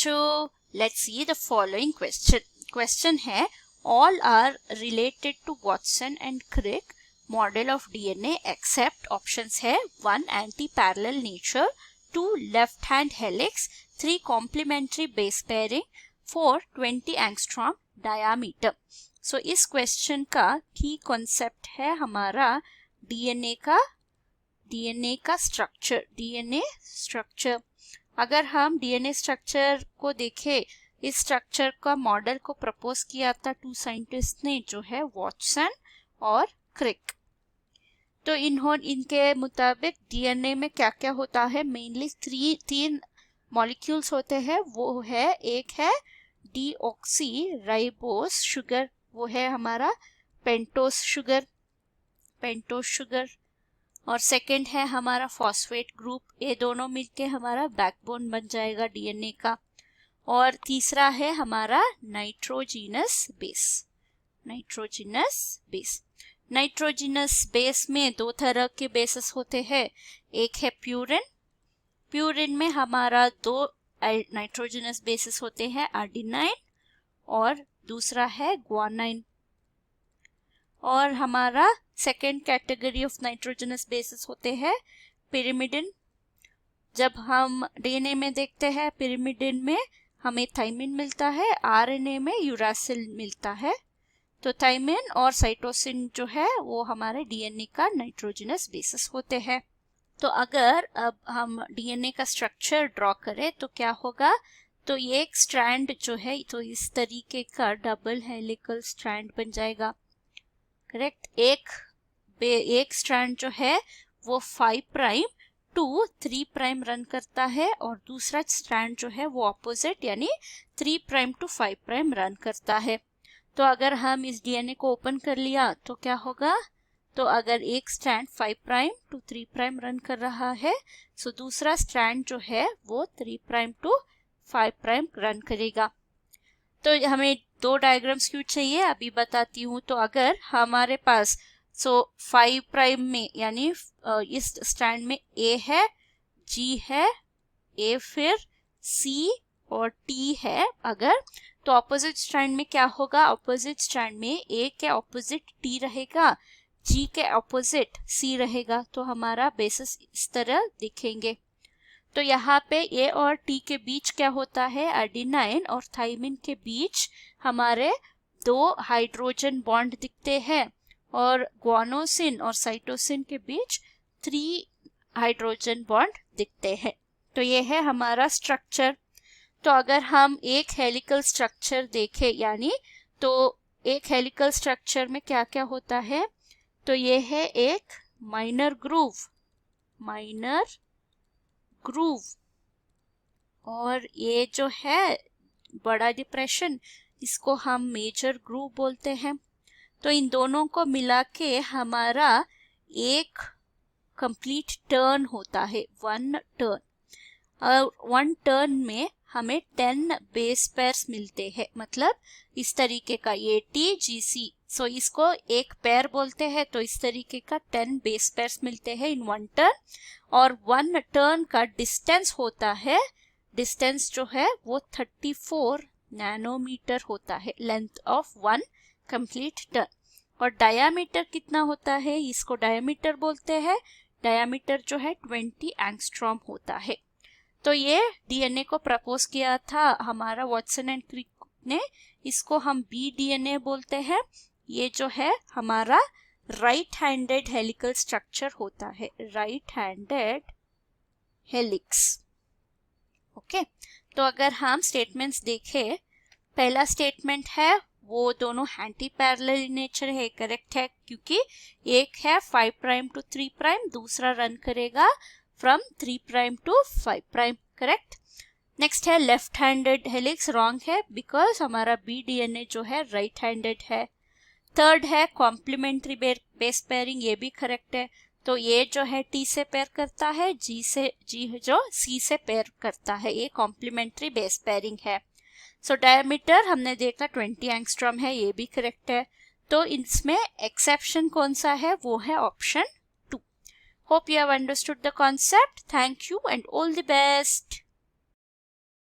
बच्चों, let's see the following question है, all are related to Watson and Crick model of DNA except options है 1 anti parallel nature, 2 left hand helix, 3 complementary base pairing, 4 20 angstrom diameter. So इस question का की concept है हमारा DNA का structure. अगर हम डीएनए स्ट्रक्चर को देखें, इस स्ट्रक्चर का मॉडल को प्रपोज किया था 2 साइंटिस्ट ने, जो है वॉटसन और क्रिक। तो इनके मुताबिक डीएनए में क्या क्या होता है, मेनली 3 मॉलिक्यूल्स होते हैं। वो है, एक है डीऑक्सी राइबोस शुगर, वो है हमारा पेंटोस शुगर, और सेकंड है हमारा फॉस्फेट ग्रुप। ये दोनों मिलके हमारा बैकबोन बन जाएगा डीएनए का। और तीसरा है हमारा नाइट्रोजिनस बेस में 2 तरह के बेसेस होते हैं। एक है प्यूरिन में हमारा 2 नाइट्रोजिनस बेसेस होते हैं, आर्जिनाइन, और दूसरा है ग्वानाइन। और हमारा second category of nitrogenous bases होते हैं पिरिमिडिन। जब हम डीएनए में देखते हैं, पिरिमिडिन में हमें थाइमिन मिलता है, आरएनए में यूरासिल मिलता है। तो थाइमिन और साइटोसिन जो है वो हमारे डीएनए का नाइट्रोजनस बेसिस होते हैं। तो अगर अब हम डीएनए का स्ट्रक्चर ड्रॉ करें तो क्या होगा, तो ये एक स्ट्रैंड जो है, तो इस तरीके का डबल हेलिकल स्ट्रैंड बन जाएगा। करेक्ट। एक स्ट्रैंड जो है वो 5 प्राइम टू 3 प्राइम रन करता है, और दूसरा स्ट्रैंड जो है वो ऑपोजिट यानी 3 प्राइम टू 5 प्राइम रन करता है। तो अगर हम इस डीएनए को ओपन कर लिया तो क्या होगा, तो अगर एक strand 5 prime to 3 prime run कर रहा है, सो दूसरा स्ट्रैंड जो है वो 3 प्राइम टू 5 प्राइम रन करेगा। तो हमें 2 डायग्राम्स क्यों चाहिए, अभी बताती हूँ। तो अगर हमारे पास 5 प्राइम में यानी इस स्ट्रैंड में ए है, जी है, ए फिर सी और टी है अगर, तो ऑपोजिट स्ट्रैंड में क्या होगा, ऑपोजिट स्ट्रैंड में ए के ऑपोजिट टी रहेगा, जी के ऑपोजिट सी रहेगा। तो हमारा बेसिस इस तरह दिखेंगे। तो यहाँ पे ए और टी के बीच क्या होता है, आर्जिनाइन और थाइमिन के बीच हमारे 2 हाइड्रोजन बॉन्ड दिखते हैं, और ग्वानोसिन और साइटोसिन के बीच 3 हाइड्रोजन बॉन्ड दिखते हैं। तो ये है हमारा स्ट्रक्चर। तो अगर हम एक हेलिकल स्ट्रक्चर देखें, यानी तो एक हेलिकल स्ट्रक्चर में क्या क्या होता है, तो ये है एक माइनर ग्रूव, और ये जो है बड़ा डिप्रेशन, इसको हम मेजर ग्रूव बोलते हैं। तो इन दोनों को मिला के हमारा एक कंप्लीट टर्न होता है, 1 टर्न। और 1 टर्न में हमें 10 बेस पेयर्स मिलते हैं, मतलब इस तरीके का ये टी जी सी, सो इसको एक पेयर बोलते हैं। तो इस तरीके का 10 बेस पेयर्स मिलते हैं इन 1 टर्न। और 1 टर्न का डिस्टेंस होता है, डिस्टेंस जो है वो 34 नैनोमीटर होता है, लेंथ ऑफ 1 कंप्लीट टर्न। और डायामीटर कितना होता है, इसको डायामीटर बोलते हैं, डायामीटर जो है 20 एंगस्ट्रॉम होता है। तो ये डीएनए को प्रपोज किया था हमारा वॉटसन एंड क्रिक ने, इसको हम बी डीएनए बोलते हैं। ये जो है हमारा राइट हैंडेड हेलिकल स्ट्रक्चर होता है, राइट हैंडेड हेलिक्स। ओके। तो अगर हम स्टेटमेंट्स देखें, पहला स्टेटमेंट है वो दोनों एंटी पैरेलल इन नेचर है, करेक्ट है, क्योंकि एक है 5 प्राइम टू 3 प्राइम, दूसरा रन करेगा from 3 prime to 5 prime, correct. Next है लेफ्ट हैंडेड हेलिक्स, रॉन्ग है, बिकॉज हमारा बी डीएनए जो है राइट हैंडेड है। थर्ड है कॉम्प्लीमेंट्री बेस पेयरिंग, ये भी करेक्ट है। तो ये जो है टी से पेयर करता है, जी जो सी से पेयर करता है, ये कॉम्प्लीमेंट्री बेस पेयरिंग है। सो डायमीटर हमने देखा 20 एंगस्ट्रॉम है, ये भी करेक्ट है। तो इसमें एक्सेप्शन कौन सा है, वो है option 2। Hope you have understood the concept. Thank you and all the best.